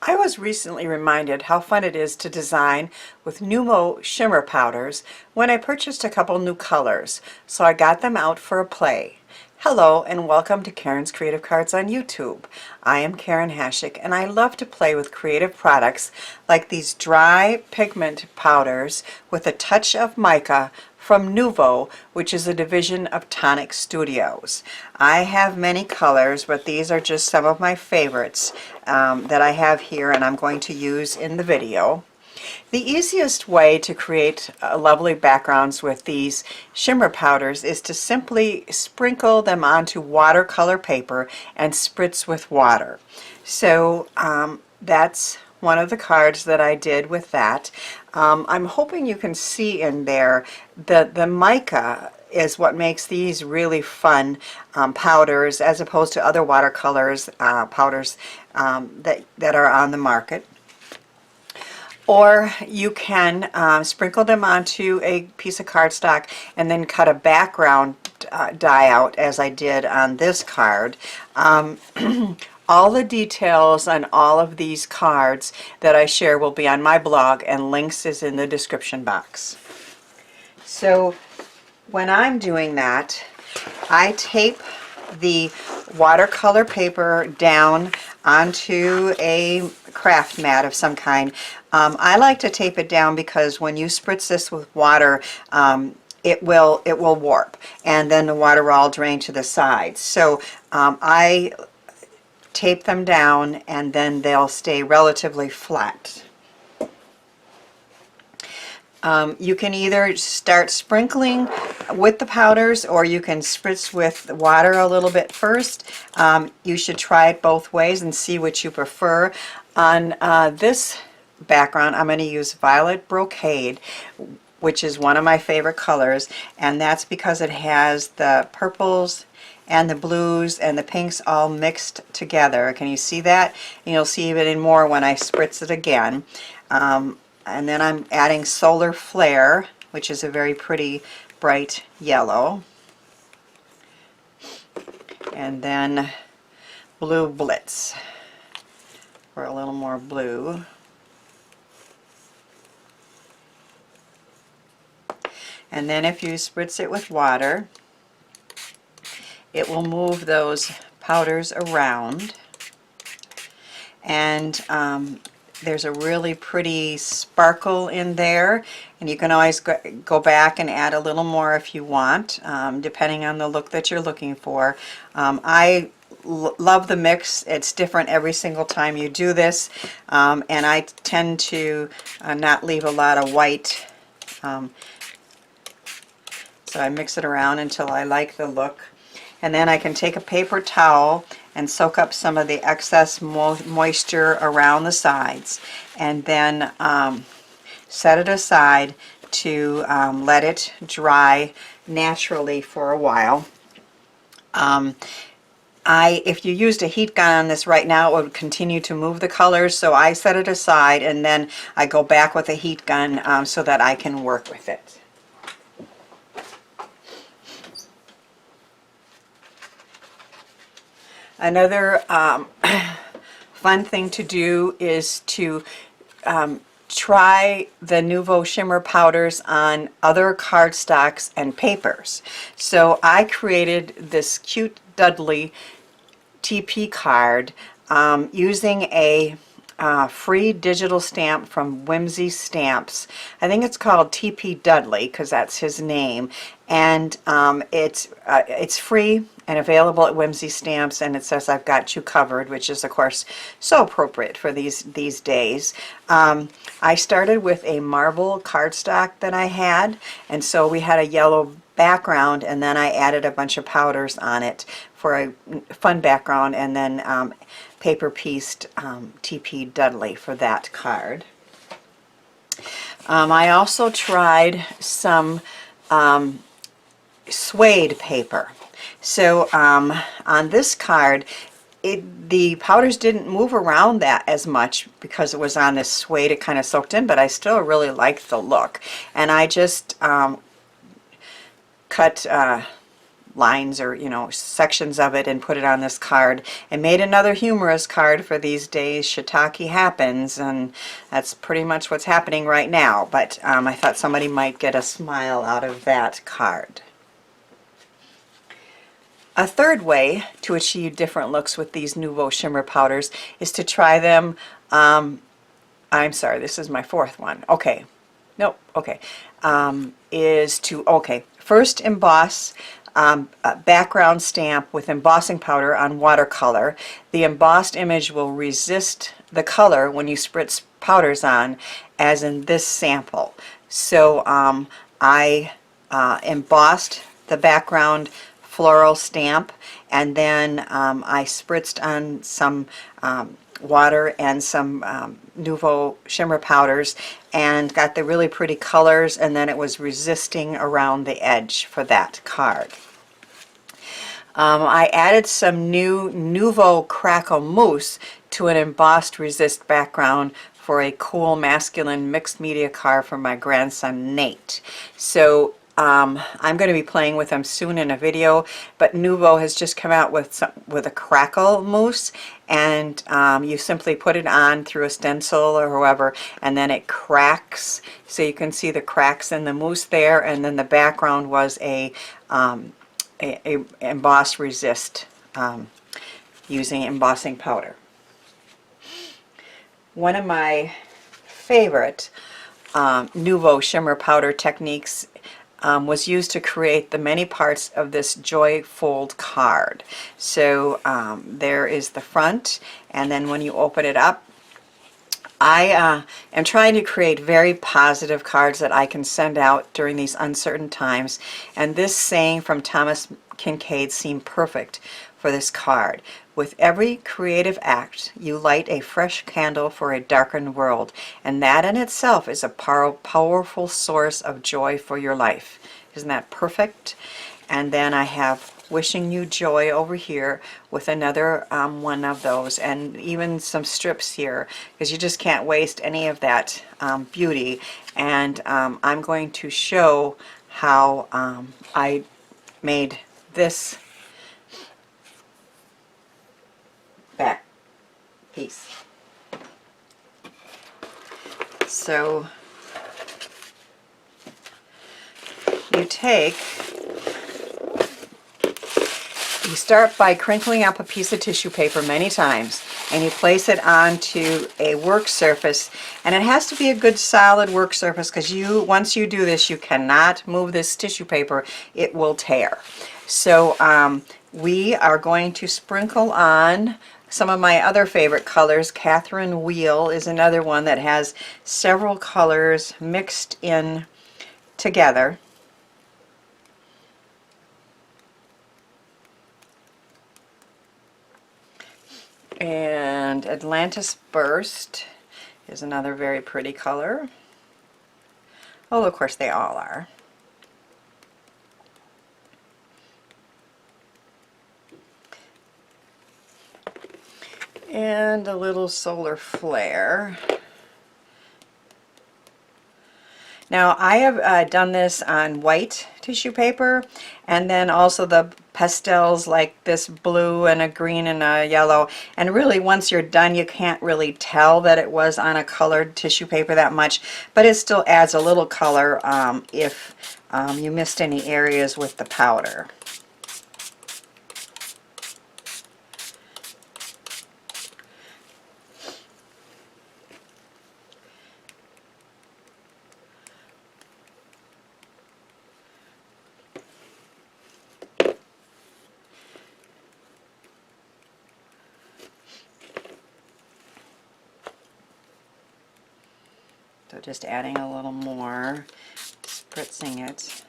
I was recently reminded how fun it is to design with Nuvo Shimmer Powders when I purchased a couple new colors, so I got them out for a play. Hello and welcome to Karen's Creative Cards on YouTube. I am Karen Hashik and I love to play with creative products like these dry pigment powders with a touch of mica from Nuvo, which is a division of Tonic Studios. I have many colors, but these are just some of my favorites that I have here and I'm going to use in the video. The easiest way to create lovely backgrounds with these shimmer powders is to simply sprinkle them onto watercolor paper and spritz with water. So that's one of the cards that I did with that. I'm hoping you can see in there that the mica is what makes these really fun powders as opposed to other watercolors powders that are on the market. Or you can sprinkle them onto a piece of cardstock and then cut a background die out as I did on this card. All the details on all of these cards that I share will be on my blog, and links is in the description box. So when I'm doing that, I tape the watercolor paper down onto a craft mat of some kind. I like to tape it down because when you spritz this with water, it will warp, and then the water will all drain to the sides. So I tape them down and then they'll stay relatively flat. You can either start sprinkling with the powders or you can spritz with water a little bit first. You should try it both ways and see which you prefer. On this background I'm going to use Violet Brocade, which is one of my favorite colors, and that's because it has the purples and the blues and the pinks all mixed together. Can you see that? And you'll see even more when I spritz it again. And then I'm adding Solar Flare, which is a very pretty bright yellow. And then Blue Blitz for a little more blue. And then if you spritz it with water, it will move those powders around. And there's a really pretty sparkle in there, and you can always go back and add a little more if you want, depending on the look that you're looking for. I love the mix. It's different every single time you do this, and I tend to not leave a lot of white, so I mix it around until I like the look. And then I can take a paper towel and soak up some of the excess moisture around the sides, and then set it aside to let it dry naturally for a while. If you used a heat gun on this right now, it would continue to move the colors, so I set it aside and then I go back with a heat gun so that I can work with it. Another fun thing to do is to try the Nuvo Shimmer Powders on other cardstocks and papers. So I created this cute Dudley TP card using a free digital stamp from Whimsy Stamps. I think it's called TP Dudley because that's his name, and it's free and available at Whimsy Stamps, and it says I've got you covered, which is of course so appropriate for these days. I started with a marble cardstock that I had, and so we had a yellow background, and then I added a bunch of powders on it for a fun background, and then paper pieced TP Dudley for that card. I also tried some suede paper. So on this card, the powders didn't move around that as much because it was on this suede. It kind of soaked in, but I still really liked the look. And I just cut lines or, you know, sections of it and put it on this card, and made another humorous card for these days. Shiitake happens, and that's pretty much what's happening right now, but I thought somebody might get a smile out of that card. A third way to achieve different looks with these Nuvo Shimmer Powders is to try them, I'm sorry, this is my fourth one. Okay, nope, okay. Is to, okay, first emboss a background stamp with embossing powder on watercolor. The embossed image will resist the color when you spritz powders on, as in this sample. So I embossed the background floral stamp, and then I spritzed on some water and some Nuvo Shimmer Powders and got the really pretty colors, and then it was resisting around the edge for that card. I added some new Nuvo Crackle Mousse to an embossed resist background for a cool masculine mixed media card for my grandson Nate. So I'm going to be playing with them soon in a video, but Nuvo has just come out with a crackle mousse, and you simply put it on through a stencil or however, and then it cracks, so you can see the cracks in the mousse there, and then the background was a embossed resist using embossing powder. One of my favorite Nuvo Shimmer Powder techniques was used to create the many parts of this Joy Fold card. So there is the front, and then when you open it up, I am trying to create very positive cards that I can send out during these uncertain times, and this saying from Thomas Kincaid seemed perfect for this card. With every creative act, you light a fresh candle for a darkened world, and that in itself is a powerful source of joy for your life. Isn't that perfect? And then I have wishing you joy over here with another one of those, and even some strips here, because you just can't waste any of that beauty. And I'm going to show how I made this back piece. So you start by crinkling up a piece of tissue paper many times, and you place it onto a work surface, and it has to be a good solid work surface, because once you do this, you cannot move this tissue paper, it will tear. So we are going to sprinkle on some of my other favorite colors. Catherine Wheel is another one that has several colors mixed in together. And Atlantis Burst is another very pretty color. Oh, of course they all are. And a little Solar Flare. Now I have done this on white tissue paper, and then also the pastels like this blue and a green and a yellow, and really once you're done you can't really tell that it was on a colored tissue paper that much, but it still adds a little color if you missed any areas with the powder. So just adding a little more, spritzing it.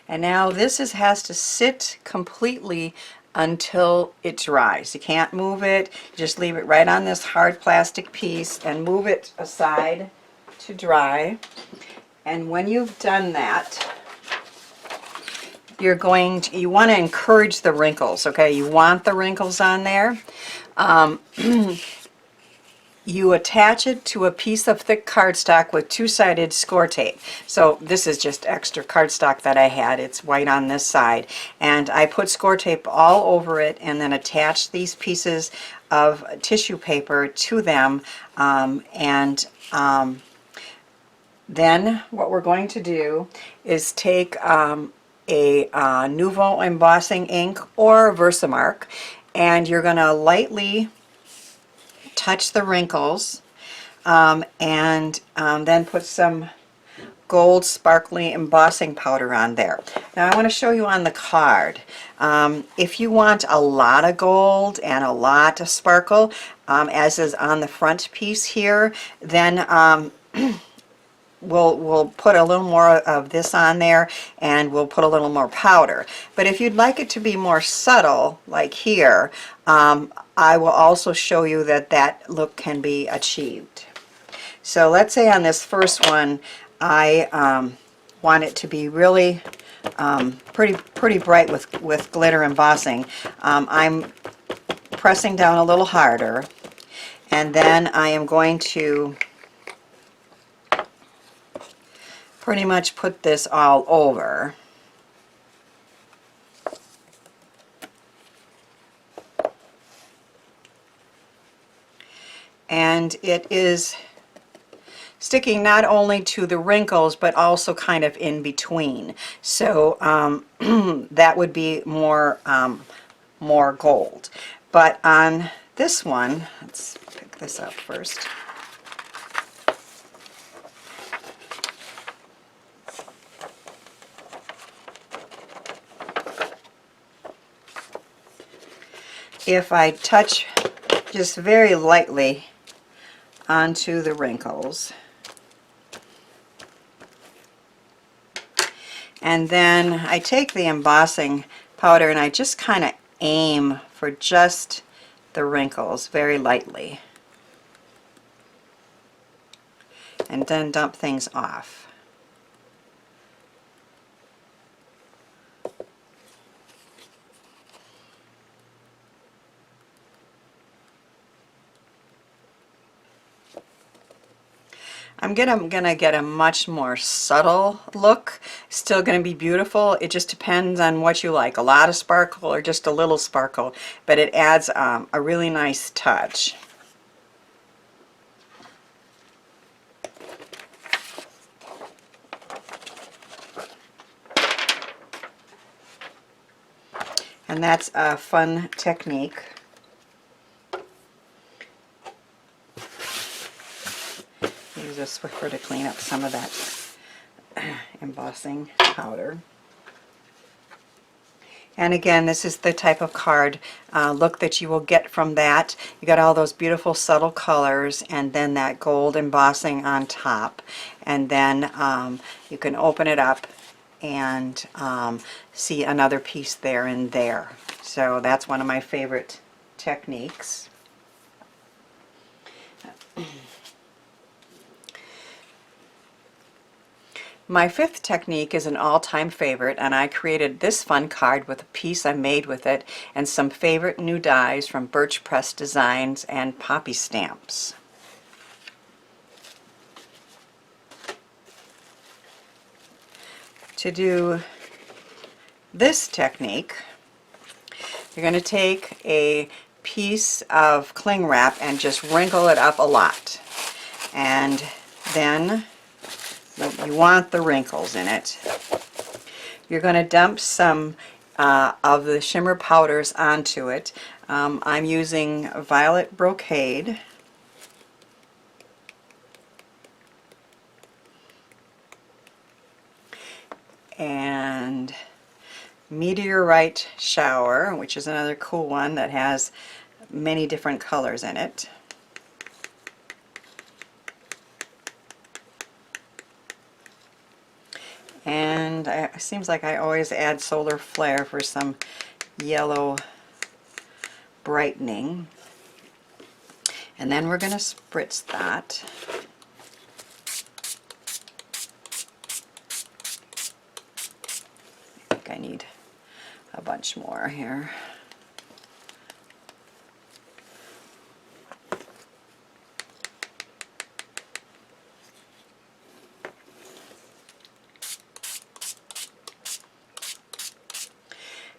And now this has to sit completely until it dries. You can't move it, just leave it right on this hard plastic piece and move it aside to dry. And when you've done that, you want to encourage the wrinkles, okay? You want the wrinkles on there. you attach it to a piece of thick cardstock with two-sided score tape. So this is just extra cardstock that I had. It's white on this side. And I put score tape all over it and then attach these pieces of tissue paper to them. Then what we're going to do is take a Nuvo embossing ink or Versamark, and you're going to lightly touch the wrinkles then put some gold sparkly embossing powder on there. Now I want to show you on the card. If you want a lot of gold and a lot of sparkle, as is on the front piece here, then we'll put a little more of this on there, and we'll put a little more powder. But if you'd like it to be more subtle, like here, I will also show you that that look can be achieved. So let's say on this first one, I want it to be really pretty bright with glitter embossing. I'm pressing down a little harder, and then I am going to pretty much put this all over. And it is sticking not only to the wrinkles but also kind of in between. So that would be more gold. But on this one, let's pick this up first. If I touch just very lightly onto the wrinkles, and then I take the embossing powder and I just kind of aim for just the wrinkles very lightly, and then dump things off. I'm gonna get a much more subtle look. Still gonna be beautiful. It just depends on what you like. A lot of sparkle or just a little sparkle, but it adds a really nice touch. And that's a fun technique. Use a Swiffer to clean up some of that embossing powder. And again, this is the type of card look that you will get from that. You got all those beautiful subtle colors and then that gold embossing on top. And then you can open it up and see another piece there and there. So that's one of my favorite techniques. My fifth technique is an all-time favorite, and I created this fun card with a piece I made with it and some favorite new dies from Birch Press Designs and Poppy Stamps. To do this technique, you're going to take a piece of cling wrap and just wrinkle it up a lot. And then you want the wrinkles in it. You're going to dump some of the shimmer powders onto it. I'm using Violet Brocade. And Meteorite Shower, which is another cool one that has many different colors in it. And it seems like I always add Solar Flare for some yellow brightening. And then we're going to spritz that. I think I need a bunch more here.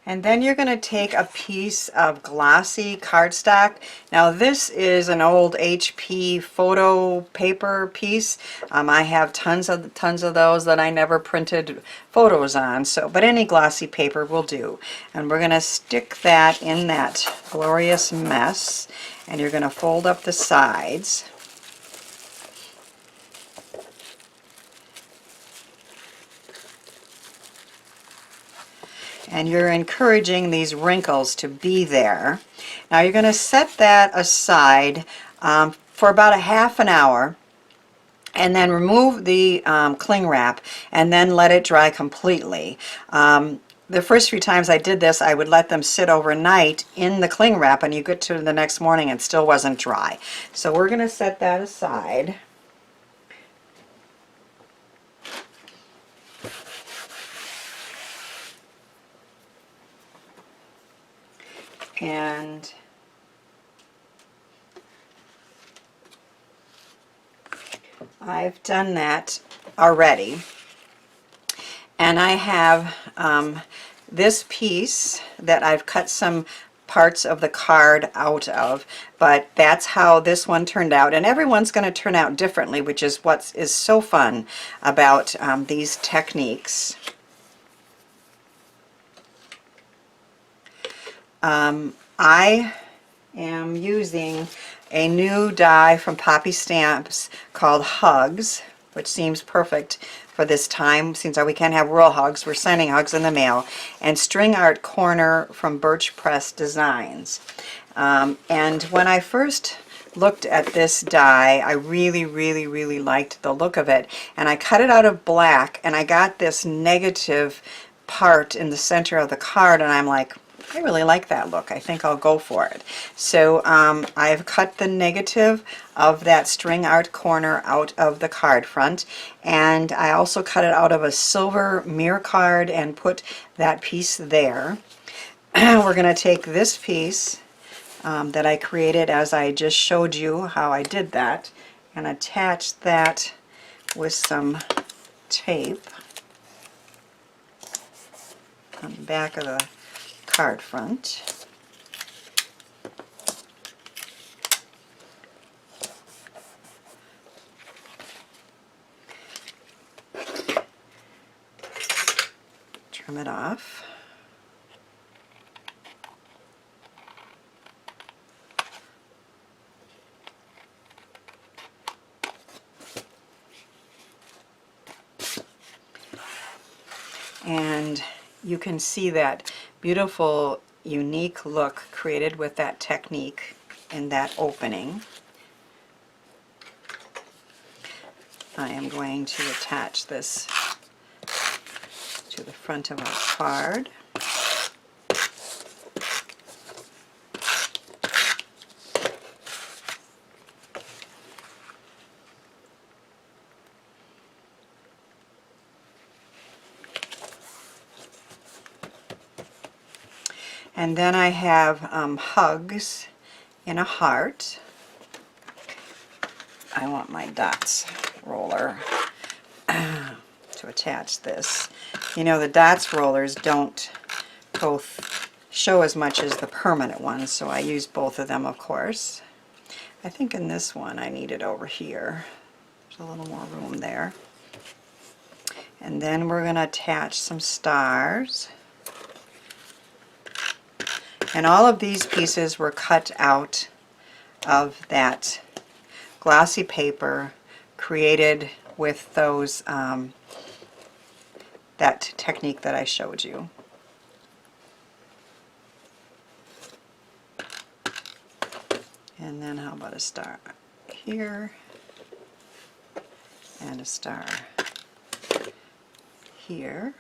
And then you're going to take a piece of glossy cardstock. Now this is an old HP photo paper piece. I have tons of those that I never printed photos on. So, but any glossy paper will do. And we're going to stick that in that glorious mess. And you're going to fold up the sides. And you're encouraging these wrinkles to be there. Now you're going to set that aside for about a half an hour, and then remove the cling wrap and then let it dry completely. The first few times I did this, I would let them sit overnight in the cling wrap, and you get to the next morning and it still wasn't dry. So we're going to set that aside. And I've done that already. And I have this piece that I've cut some parts of the card out of, but that's how this one turned out. And everyone's going to turn out differently, which is what is so fun about these techniques. I am using a new die from Poppy Stamps called Hugs, which seems perfect for this time. Since we can't have real hugs, we're sending hugs in the mail. And String Art Corner from Birch Press Designs. And when I first looked at this die, I really liked the look of it. And I cut it out of black, and I got this negative part in the center of the card, and I'm like, I really like that look. I think I'll go for it. So I've cut the negative of that String Art Corner out of the card front, and I also cut it out of a silver mirror card and put that piece there. We're going to take this piece that I created as I just showed you how I did that, and attach that with some tape on the back of the card front. Trim it off. And you can see that beautiful, unique look created with that technique in that opening. I am going to attach this to the front of our card. And then I have hugs in a heart. I want my dots roller to attach this. You know, the dots rollers don't both show as much as the permanent ones, so I use both of them, of course. I think in this one I need it over here. There's a little more room there. And then we're going to attach some stars. And all of these pieces were cut out of that glossy paper created with those that technique that I showed you. And then how about a star here and a star here.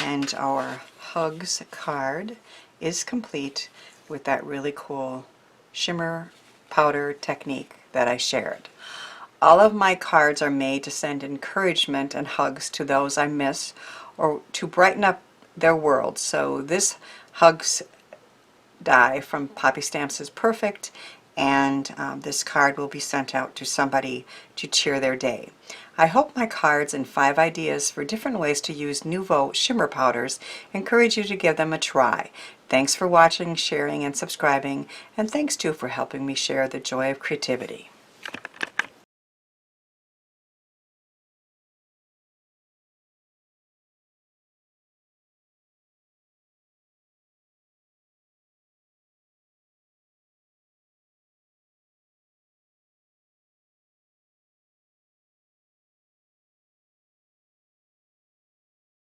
And our Hugs card is complete with that really cool shimmer powder technique that I shared. All of my cards are made to send encouragement and hugs to those I miss or to brighten up their world. So this Hugs die from Poppy Stamps is perfect, and this card will be sent out to somebody to cheer their day. I hope my cards and 5 ideas for different ways to use Nuvo Shimmer Powders encourage you to give them a try. Thanks for watching, sharing, and subscribing, and thanks too for helping me share the joy of creativity.